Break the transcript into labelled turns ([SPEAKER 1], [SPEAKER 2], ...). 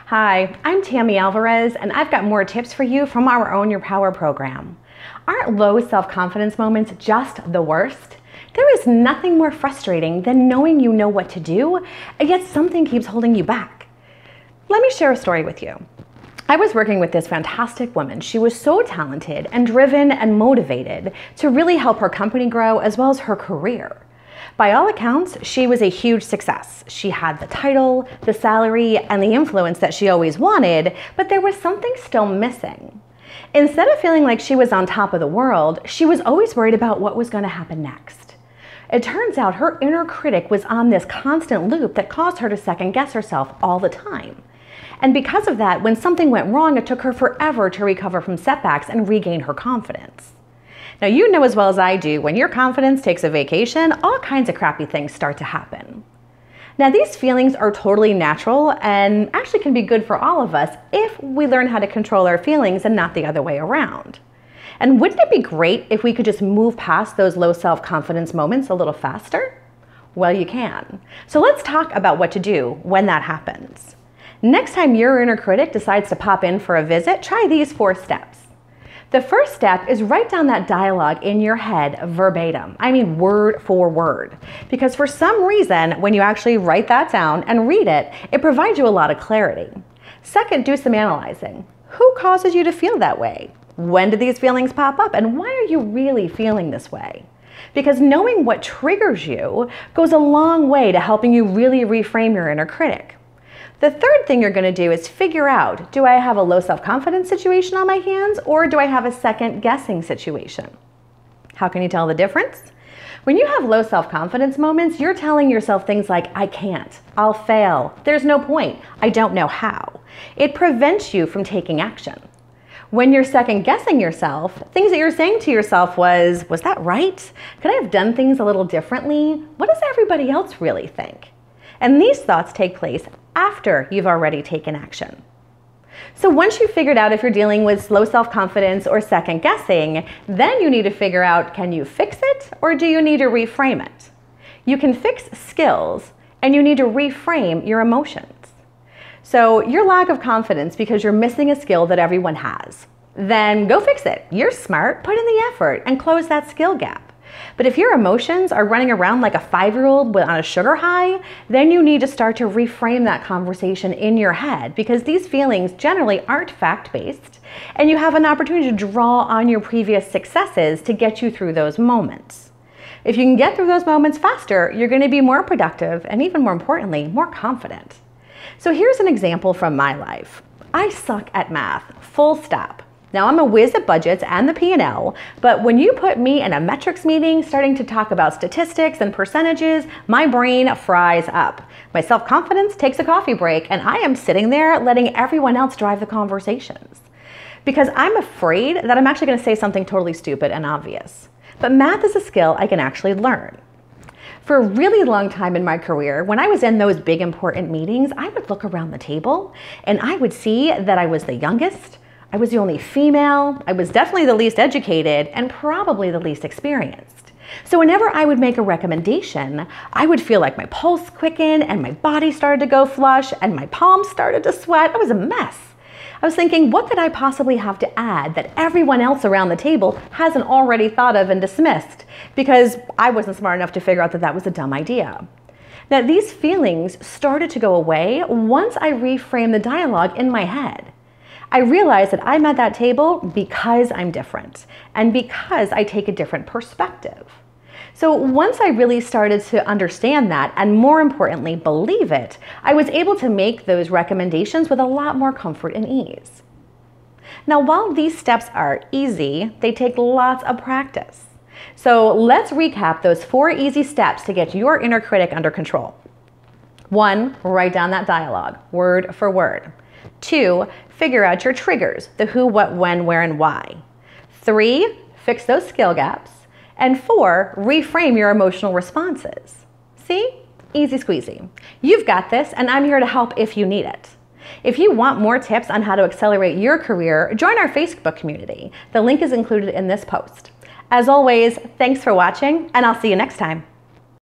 [SPEAKER 1] Hi, I'm Tammy Alvarez, and I've got more tips for you from our Own Your Power program. Aren't low self-confidence moments just the worst? There is nothing more frustrating than knowing you know what to do, and yet something keeps holding you back. Let me share a story with you. I was working with this fantastic woman. She was so talented and driven and motivated to really help her company grow as well as her career. By all accounts, she was a huge success. She had the title, the salary, and the influence that she always wanted, but there was something still missing. Instead of feeling like she was on top of the world, she was always worried about what was going to happen next. It turns out her inner critic was on this constant loop that caused her to second guess herself all the time. And because of that, when something went wrong, it took her forever to recover from setbacks and regain her confidence. Now, you know as well as I do, when your confidence takes a vacation, all kinds of crappy things start to happen. Now, these feelings are totally natural and actually can be good for all of us if we learn how to control our feelings and not the other way around. And wouldn't it be great if we could just move past those low self-confidence moments a little faster? Well, you can. So let's talk about what to do when that happens. Next time your inner critic decides to pop in for a visit, try these 4 steps. The first step is write down that dialogue in your head verbatim. I mean word for word. Because for some reason, when you actually write that down and read it, it provides you a lot of clarity. Second, do some analyzing. Who causes you to feel that way? When did these feelings pop up? And why are you really feeling this way? Because knowing what triggers you goes a long way to helping you really reframe your inner critic. The third thing you're going to do is figure out, do I have a low self-confidence situation on my hands or do I have a second guessing situation? How can you tell the difference? When you have low self-confidence moments, you're telling yourself things like, I can't, I'll fail, there's no point, I don't know how. It prevents you from taking action. When you're second guessing yourself, things that you're saying to yourself was that right? Could I have done things a little differently? What does everybody else really think? And these thoughts take place after you've already taken action. So once you've figured out if you're dealing with low self-confidence or second guessing, then you need to figure out, can you fix it or do you need to reframe it? You can fix skills and you need to reframe your emotions. So your lack of confidence because you're missing a skill that everyone has, then go fix it. You're smart, put in the effort and close that skill gap. But if your emotions are running around like a 5-year-old on a sugar high, then you need to start to reframe that conversation in your head because these feelings generally aren't fact-based and you have an opportunity to draw on your previous successes to get you through those moments. If you can get through those moments faster, you're going to be more productive and even more importantly, more confident. So here's an example from my life. I suck at math, full stop. Now I'm a whiz at budgets and the P&L, but when you put me in a metrics meeting starting to talk about statistics and percentages, my brain fries up. My self-confidence takes a coffee break and I am sitting there letting everyone else drive the conversations. Because I'm afraid that I'm actually going to say something totally stupid and obvious. But math is a skill I can actually learn. For a really long time in my career, when I was in those big important meetings, I would look around the table and I would see that I was the youngest, I was the only female, I was definitely the least educated, and probably the least experienced. So whenever I would make a recommendation, I would feel like my pulse quicken and my body started to go flush and my palms started to sweat. I was a mess. I was thinking, what could I possibly have to add that everyone else around the table hasn't already thought of and dismissed? Because I wasn't smart enough to figure out that that was a dumb idea. Now, these feelings started to go away once I reframed the dialogue in my head. I realized that I'm at that table because I'm different and because I take a different perspective. So once I really started to understand that and more importantly, believe it, I was able to make those recommendations with a lot more comfort and ease. Now, while these steps are easy, they take lots of practice. So let's recap those 4 easy steps to get your inner critic under control. 1, write down that dialogue, word for word. 2, figure out your triggers, the who, what, when, where, and why. 3, fix those skill gaps. And 4, reframe your emotional responses. See? Easy squeezy. You've got this, and I'm here to help if you need it. If you want more tips on how to accelerate your career, join our Facebook community. The link is included in this post. As always, thanks for watching, and I'll see you next time.